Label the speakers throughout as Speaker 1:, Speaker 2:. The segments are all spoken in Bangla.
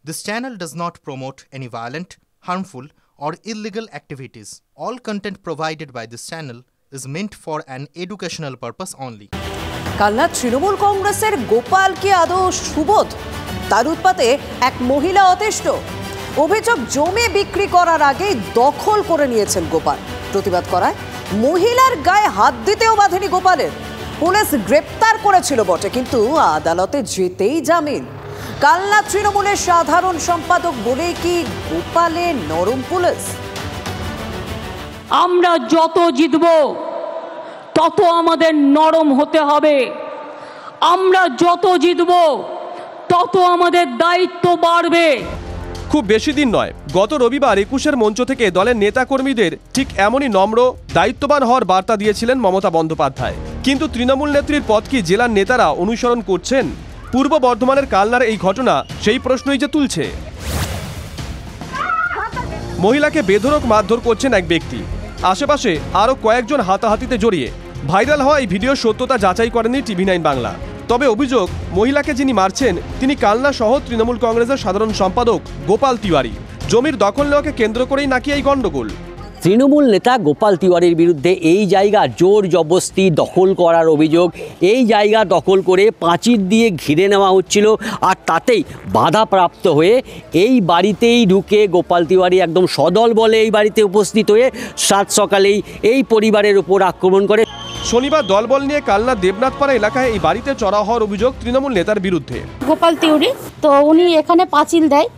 Speaker 1: This channel does not promote any violent, harmful, or illegal activities. All content provided by this channel is meant for an educational purpose only.
Speaker 2: Kalna Trinamool কংগ্রেসের গোপাল কি আদৌ সুবোধ? তার উৎপাতে এক মহিলা অতিষ্ঠ। অভিযোগ জমি বিক্রি করার আগেই দখল করে নিয়েছেন গোপাল। প্রতিবাদ করায় মহিলার গায়ে হাত দিতেও বাধেনি গোপালের। পুলিশ গ্রেপ্তার করেছিল বটে, কিন্তু আদালতে যেতেই জামিন। কালনা তৃণমূলের সাধারণ সম্পাদক বলেই কি গোপালে নরম পুলিশ?
Speaker 3: আমরা যত জিতব তত আমাদের নরম হতে হবে। আমরা যত জিতব তত আমাদের দায়িত্ব বাড়বে।
Speaker 4: খুব বেশি দিন নয়, গত রবিবার ২১-এর মঞ্চ থেকে দলের নেতাকর্মীদের ঠিক এমনই নম্র, দায়িত্ববান হওয়ার বার্তা দিয়েছিলেন মমতা বন্দ্যোপাধ্যায়। কিন্তু তৃণমূল নেত্রীর পথ কি জেলার নেতারা অনুসরণ করছেন? পূর্ব বর্ধমানের কালনার এই ঘটনা সেই প্রশ্নই যে তুলছে। মহিলাকে বেধড়ক মারধর করছেন এক ব্যক্তি, আশেপাশে আরও কয়েকজন হাতাহাতিতে জড়িয়ে। ভাইরাল হওয়া এই ভিডিও সত্যতা যাচাই করেনি TV9 বাংলা। তবে অভিযোগ, মহিলাকে যিনি মারছেন তিনি কালনা শহর তৃণমূল কংগ্রেসের সাধারণ সম্পাদক গোপাল তিওয়ারি। জমির দখল নেওয়াকে কেন্দ্র করেই নাকি এই গণ্ডগোল।
Speaker 5: তৃণমূল নেতা গোপাল তিওয়ারির বিরুদ্ধে এই জায়গা জোর জবরদস্তি দখল করার অভিযোগ। এই জায়গা দখল করে প্রাচীর দিয়ে ঘিরে নেওয়া হচ্ছিল, আর তাতেই বাধাপ্রাপ্ত হয়ে এই বাড়িতেই ঢুকে গোপাল তিওয়ারি একদম সদল বলে এই বাড়িতে উপস্থিত হয়ে সাত সকালেই এই পরিবারের উপর আক্রমণ করে।
Speaker 4: শনিবার দলবল নিয়ে কালনা দেবনাথপাড়া এলাকায় এই বাড়িতে চড়াও হওয়ার অভিযোগ তৃণমূল নেতার বিরুদ্ধে।
Speaker 6: গোপাল তিওয়ারি তো উনি এখানে পাঁচিল দেয়,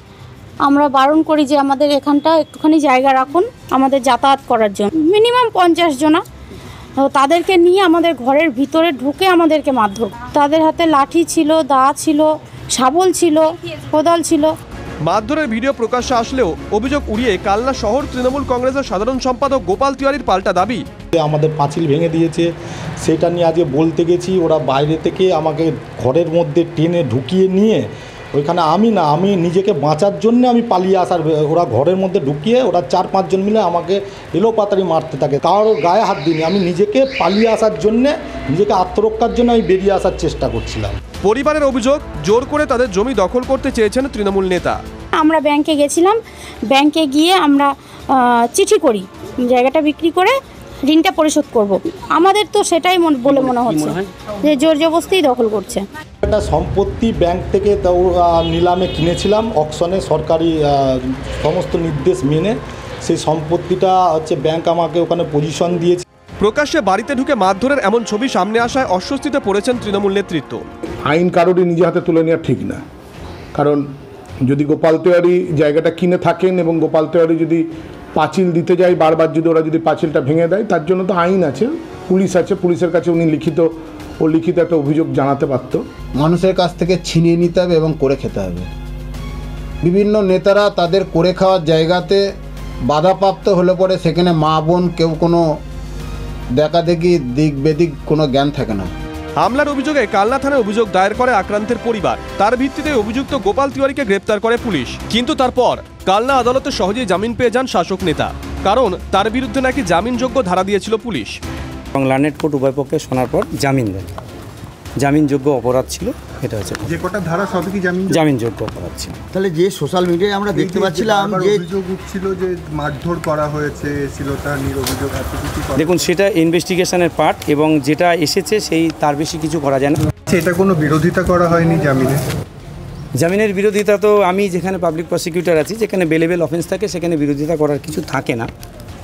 Speaker 6: আমরা বারণ করি যে আমাদের এখানটা একটুখানি জায়গা রাখুন আমাদের যাতায়াত করার জন্য। মিনিমাম 50 জনা তাদেরকে নিয়ে আমাদের ঘরের ভিতরে ঢুকে আমাদেরকে মারধর। তাদের হাতে লাঠি ছিল, দা ছিল, শাবল ছিল, কোদাল ছিল।
Speaker 4: মারধরের ভিডিও প্রকাশ্যে আসলেও অভিযোগ উড়িয়ে কালনা শহর তৃণমূল কংগ্রেসের সাধারণ সম্পাদক গোপাল তিওয়ারির পাল্টা দাবি।
Speaker 7: আমাদের পাঁচিল ভেঙে দিয়েছে, সেটা নিয়ে আজকে বলতে গেছি। ওরা বাইরে থেকে আমাকে ঘরের মধ্যে টেনে ঢুকিয়ে নিয়ে ওইখানে আমি নিজেকে বাঁচার জন্য আমি পালিয়ে আসার, ওরা ঘরের মধ্যে ঢুকিয়ে ওরা 4-5 জন মিলে আমাকে এলোপাতাড়ি মারতে থাকে। কারো গায়ে হাত দিইনি, আমি নিজেকে পালিয়ে আসার জন্যে, নিজেকে আত্মরক্ষার জন্য আমি বেরিয়ে আসার চেষ্টা করছিলাম।
Speaker 4: পরিবারের অভিযোগ, জোর করে তাদের জমি দখল করতে চেয়েছেন তৃণমূল নেতা।
Speaker 6: আমরা ব্যাংকে গেছিলাম, ব্যাংকে গিয়ে আমরা চিঠি করি জায়গাটা বিক্রি করে ঋণটা পরিশোধ করব। আমাদের তো সেটাই বলে মনে হচ্ছে যে জোর জবরদস্তি দখল করছে।
Speaker 7: একটা সম্পত্তি ব্যাংক থেকে নিলামে কিনেছিলাম, অকশনে সরকারি সমস্ত নির্দেশ মেনে। সেই সম্পত্তিটা হচ্ছে ব্যাংক আমাকে ওখানে পজিশন দিয়েছে।
Speaker 4: প্রকাশ্যে বাড়িতে ঢুকে মারধরের এমন ছবি সামনে আসায় অস্বস্তিতে পড়েছেন তৃণমূল নেতৃত্ব।
Speaker 8: আইন কারোরই নিজে হাতে তুলে নেওয়া ঠিক না, কারণ যদি গোপাল তিওয়ারি জায়গাটা কিনে থাকেন এবং গোপাল তিওয়ারি যদি পাঁচিল দিতে যায়, বারবার যদি ওরা যদি পাঁচিলটা ভেঙে দেয়, তার জন্য তো আইন আছে, পুলিশ আছে, পুলিশের কাছে উনি লিখিত একটা অভিযোগ জানাতে পারত।
Speaker 9: মানুষের কাছ থেকে ছিনিয়ে নিতে হবে এবং করে খেতে হবে। বিভিন্ন নেতারা তাদের করে খাওয়ার জায়গাতে বাধাপ্রাপ্ত হলে পরে সেখানে মা বোন কেউ কোনো দেখাদেখি দিক বেদিক কোনো জ্ঞান থাকে না।
Speaker 4: হামলার অভিযোগে কালনা থানায় অভিযোগ দায়ের করে আক্রান্তের পরিবার। তার ভিত্তিতে অভিযুক্ত গোপাল তিওয়ারিকে গ্রেপ্তার করে পুলিশ। কিন্তু তারপর কালনা আদালতে সহজেই জামিন পেয়ে যান শাসক নেতা, কারণ তার বিরুদ্ধে নাকি জামিনযোগ্য ধারা দিয়েছিল পুলিশ।
Speaker 10: এবং লার্নেড কোর্ট উভয় পক্ষে শোনার পর জামিন দেন। জামিনযোগ্য অপরাধ ছিল, এটা হচ্ছে
Speaker 11: যে কটা ধারা সবই কি
Speaker 10: জামিনযোগ্য অপরাধ ছিল।
Speaker 9: তাহলে যে সোশ্যাল মিডিয়ায় আমরা দেখতে পাচ্ছিলাম যে
Speaker 11: অভিযোগ উঠছিল যে মারধর করা হয়েছে, শ্লীলতাহানির অভিযোগ,
Speaker 10: দেখুন সেটা ইনভেস্টিগেশনের পার্ট, এবং যেটা এসেছে সেই তার বেশি কিছু করা যায় না।
Speaker 11: এটা কোনো বিরোধিতা করা হয়নি
Speaker 10: জামিনের বিরোধিতা তো আমি যেখানে পাবলিক প্রসিকিউটর আছি, যেখানে বেলেবেল অফেন্স থাকে, সেখানে বিরোধিতা করার কিছু থাকে না,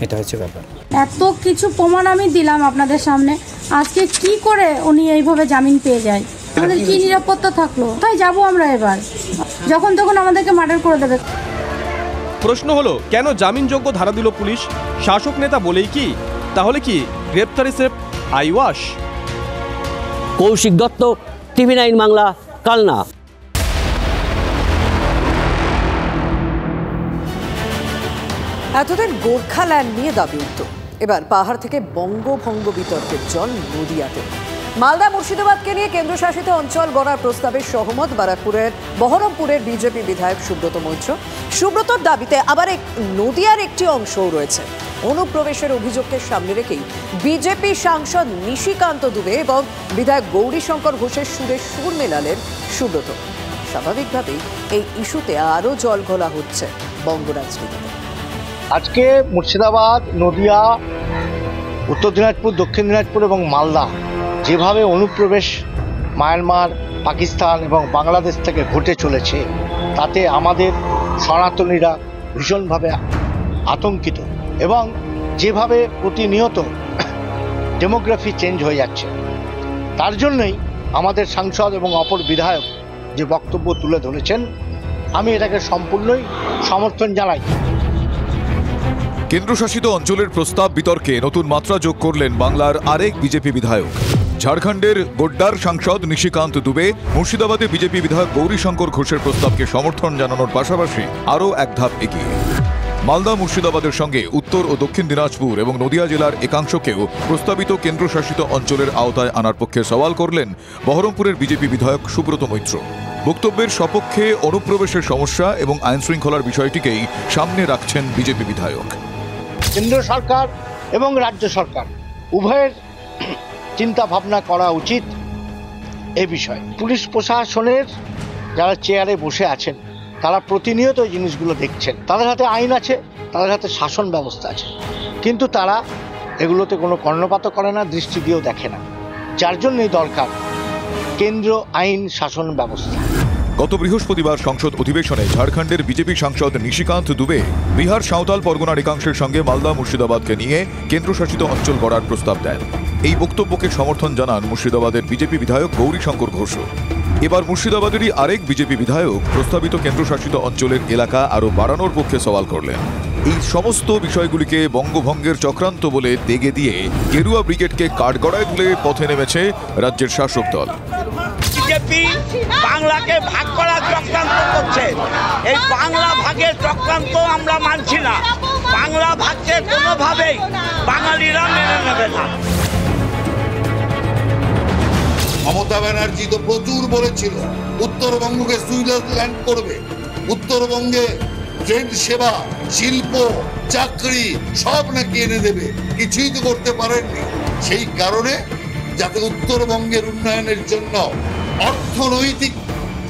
Speaker 10: এটা হচ্ছে ব্যাপার।
Speaker 6: এত কিছু প্রমাণ আমি দিলাম আপনাদের সামনে, আজকে কি করে উনি এইভাবে জামিন পেয়ে যায়? আমাদের কি নিরাপত্তা থাকলো? তাই যাবো আমরা এবার, যখন তখন আমাদেরকে মার্ডার করে দেবে।
Speaker 4: প্রশ্ন হলো, কেন জামিনযোগ্য ধারা দিল পুলিশ? শাসক নেতা বলেই কি? তাহলে কি গ্রেপ্তারি সেফ আইওয়াশ?
Speaker 5: কৌশিক দত্ত, TV9 বাংলা, কালনা।
Speaker 2: এতদিন গোর্খাল্যান্ড নিয়ে দাবি উঠত, এবার পাহাড় থেকে বঙ্গভঙ্গ বিতর্কের জল নদিয়াতে। মালদা মুর্শিদাবাদকে নিয়ে কেন্দ্রশাসিত অঞ্চল গড়ার প্রস্তাবে সহমত বহরমপুরের বিজেপি বিধায়ক সুব্রত মৈত্র। সুব্রতর দাবিতে আবার নদিয়ার একটি অংশও রয়েছে। অনুপ্রবেশের অভিযোগকে সামনে রেখেই বিজেপি সাংসদ নিশিকান্ত দুবে এবং বিধায়ক গৌরীশঙ্কর ঘোষের সুরে সুর মেলালেন সুব্রত। স্বাভাবিকভাবেই এই ইস্যুতে আরও জল ঘোলা হচ্ছে বঙ্গ রাজনীতিতে।
Speaker 12: আজকে মুর্শিদাবাদ, নদিয়া, উত্তর দিনাজপুর, দক্ষিণ দিনাজপুর এবং মালদা যেভাবে অনুপ্রবেশ মায়ানমার, পাকিস্তান এবং বাংলাদেশ থেকে ঘটে চলেছে, তাতে আমাদের সনাতনীরা ভীষণভাবে আতঙ্কিত এবং যেভাবে প্রতিনিয়ত ডেমোগ্রাফি চেঞ্জ হয়ে যাচ্ছে, তার জন্যই আমাদের সাংসদ এবং অপর বিধায়ক যে বক্তব্য তুলে ধরেছেন, আমি এটাকে সম্পূর্ণই সমর্থন জানাই।
Speaker 13: কেন্দ্রশাসিত অঞ্চলের প্রস্তাব বিতর্কে নতুন মাত্রা যোগ করলেন বাংলার আরেক বিজেপি বিধায়ক। ঝাড়খণ্ডের গোড্ডার সাংসদ নিশিকান্ত দুবে মুর্শিদাবাদে বিজেপি বিধায়ক গৌরীশঙ্কর ঘোষের প্রস্তাবকে সমর্থন জানানোর পাশাপাশি আরও এক ধাপ এগিয়ে মালদা মুর্শিদাবাদের সঙ্গে উত্তর ও দক্ষিণ দিনাজপুর এবং নদিয়া জেলার একাংশকেও প্রস্তাবিত কেন্দ্রশাসিত অঞ্চলের আওতায় আনার পক্ষে সওয়াল করলেন বহরমপুরের বিজেপি বিধায়ক সুব্রত মৈত্র। বক্তব্যের সপক্ষে অনুপ্রবেশের সমস্যা এবং আইনশৃঙ্খলার বিষয়টিকেই সামনে রাখছেন বিজেপি বিধায়ক।
Speaker 12: কেন্দ্র সরকার এবং রাজ্য সরকার উভয়ের চিন্তা ভাবনা করা উচিত এ বিষয়ে। পুলিশ প্রশাসনের যারা চেয়ারে বসে আছেন, তারা প্রতিনিয়ত এই জিনিসগুলো দেখছেন। তাদের হাতে আইন আছে, তাদের হাতে শাসন ব্যবস্থা আছে, কিন্তু তারা এগুলোতে কোনো কর্ণপাত করে না, দৃষ্টি দিয়েও দেখে না। যার জন্যই দরকার কেন্দ্র আইন শাসন ব্যবস্থা।
Speaker 13: গত বৃহস্পতিবার সংসদ অধিবেশনে ঝাড়খণ্ডের বিজেপি সাংসদ নিশিকান্ত দুবে বিহার সাঁওতাল পরগনার একাংশের সঙ্গে মালদা মুর্শিদাবাদকে নিয়ে কেন্দ্রশাসিত অঞ্চল গড়ার প্রস্তাব দেন। এই বক্তব্যকে সমর্থন জানান মুর্শিদাবাদের বিজেপি বিধায়ক গৌরীশঙ্কর ঘোষ। এবার মুর্শিদাবাদেরই আরেক বিজেপি বিধায়ক প্রস্তাবিত কেন্দ্রশাসিত অঞ্চলের এলাকা আরও বাড়ানোর পক্ষে সওয়াল করলেন। এই সমস্ত বিষয়গুলিকে বঙ্গভঙ্গের চক্রান্ত বলে দেগে দিয়ে গেরুয়া ব্রিগেডকে কাঠগড়ায় তুলে পথে নেমেছে রাজ্যের শাসক দল।
Speaker 14: বিজেপি বাংলাকে ভাগ করার চক্রান্ত করছে। এই বাংলা ভাগের চক্রান্ত আমরা মানছি না। বাংলা ভাগকে কোনোভাবেই বাঙালিরা মেনে নেবে না।
Speaker 15: মমতা ব্যানার্জি তো প্রচুর বলেছিল উত্তরবঙ্গকে সুইজারল্যান্ড করবে, উত্তরবঙ্গে ট্রেন সেবা, শিল্প, চাকরি সব নাকি এনে দেবে, কিছুই তো করতে পারেননি। সেই কারণে যাতে উত্তরবঙ্গের উন্নয়নের জন্য অর্থনৈতিক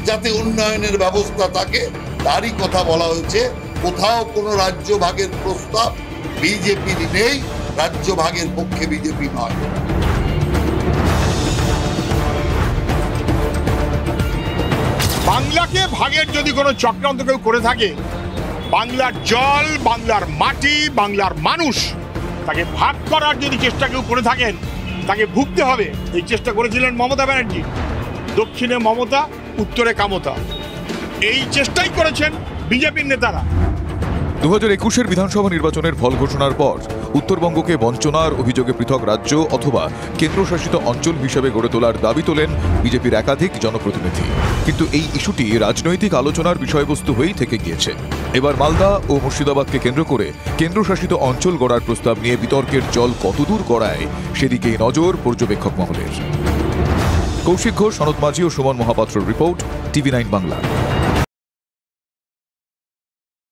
Speaker 15: যাতে উন্নয়নের ব্যবস্থা থাকে, তারই কথা বলা হয়েছে। কোথাও কোনো রাজ্য ভাগের প্রস্তাব বিজেপির নেই, রাজ্য ভাগের পক্ষে বিজেপি নয়।
Speaker 16: বাংলাকে ভাগের যদি কোনো চক্রান্ত কেউ করে থাকে, বাংলার জল, বাংলার মাটি, বাংলার মানুষ, তাকে ভাগ করার যদি চেষ্টা কেউ করে থাকেন, তাকে ভুগতে হবে। এই চেষ্টা করেছিলেন মমতা ব্যানার্জি। দক্ষিণে মমতা, উত্তরে কামতা, এই চেষ্টাই করেছেন বিজেপির নেতারা।
Speaker 13: 2021-এর বিধানসভা নির্বাচনের ফল ঘোষণার পর উত্তরবঙ্গকে বঞ্চনার অভিযোগে পৃথক রাজ্য অথবা কেন্দ্রশাসিত অঞ্চল হিসেবে গড়ে তোলার দাবি তোলেন বিজেপির একাধিক জনপ্রতিনিধি। কিন্তু এই ইস্যুটি রাজনৈতিক আলোচনার বিষয়বস্তু হয়েই থেকে গিয়েছে। এবার মালদা ও মুর্শিদাবাদকে কেন্দ্র করে কেন্দ্রশাসিত অঞ্চল গড়ার প্রস্তাব নিয়ে বিতর্কের জল কতদূর গড়ায়, সেদিকেই নজর পর্যবেক্ষক মহলের। কৌশিক ঘোষ, সনদ মাঝি ও সুমন মহাপাত্রর রিপোর্ট, TV9 বাংলা।